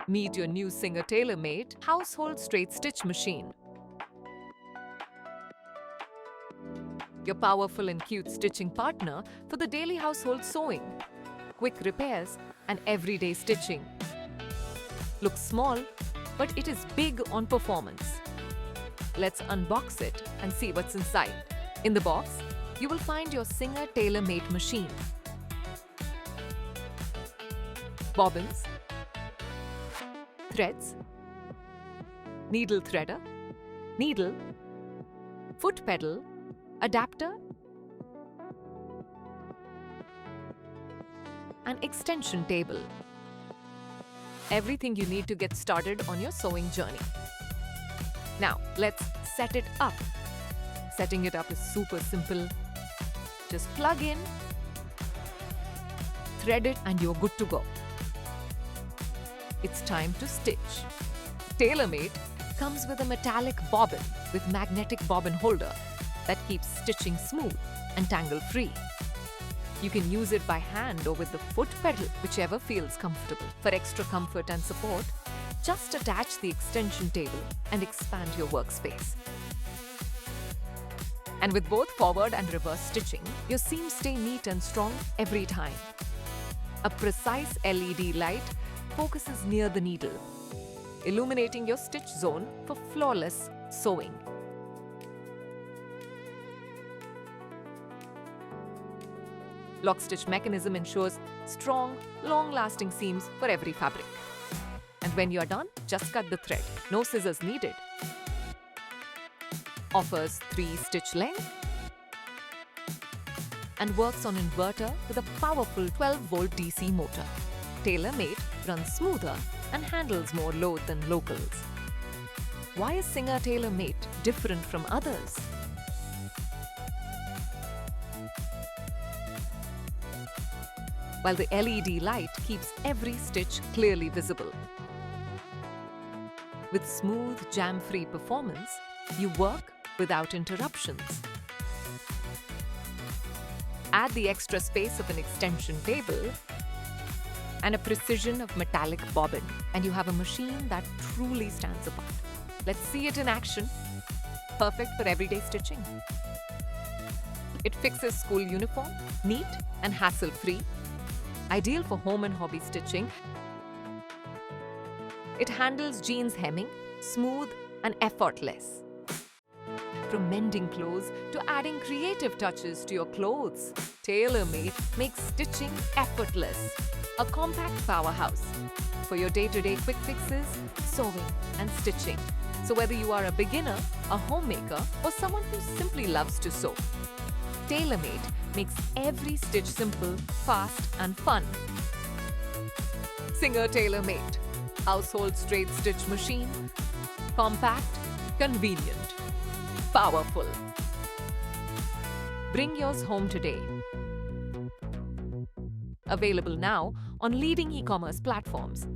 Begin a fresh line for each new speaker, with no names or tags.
Meet your new Singer Tailor-made household straight stitch machine. Your powerful and cute stitching partner for the daily household sewing, quick repairs, and everyday stitching. Looks small, but it is big on performance. Let's unbox it and see what's inside. In the box, you will find your Singer Tailor-made machine, bobbins, threads, needle threader, needle, foot pedal, adapter, and extension table. Everything you need to get started on your sewing journey. Now, let's set it up. Setting it up is super simple. Just plug in, thread it, and you're good to go. It's time to stitch. Tailor-made comes with a metallic bobbin with magnetic bobbin holder that keeps stitching smooth and tangle-free. You can use it by hand or with the foot pedal, whichever feels comfortable. For extra comfort and support, just attach the extension table and expand your workspace. And with both forward and reverse stitching, your seams stay neat and strong every time. A precise LED light focuses near the needle, illuminating your stitch zone for flawless sewing. Lock stitch mechanism ensures strong, long-lasting seams for every fabric. And when you are done, just cut the thread. No scissors needed. Offers 3 stitch length and works on inverter with a powerful 12-volt DC motor. Tailor-made runs smoother and handles more load than locals. Why is Singer Tailor-made different from others? While the LED light keeps every stitch clearly visible. With smooth, jam-free performance, you work without interruptions. Add the extra space of an extension table and a precision of metallic bobbin, and you have a machine that truly stands apart. Let's see it in action. Perfect for everyday stitching. It fixes school uniform, neat and hassle-free. Ideal for home and hobby stitching. It handles jeans hemming, smooth and effortless. From mending clothes to adding creative touches to your clothes, Tailor-made makes stitching effortless. A compact powerhouse for your day-to-day quick fixes, sewing and stitching. So whether you are a beginner, a homemaker, or someone who simply loves to sew, Tailor-made makes every stitch simple, fast and fun. Singer Tailor-made household straight stitch machine. Compact, convenient, powerful. Bring yours home today. Available now on leading e-commerce platforms.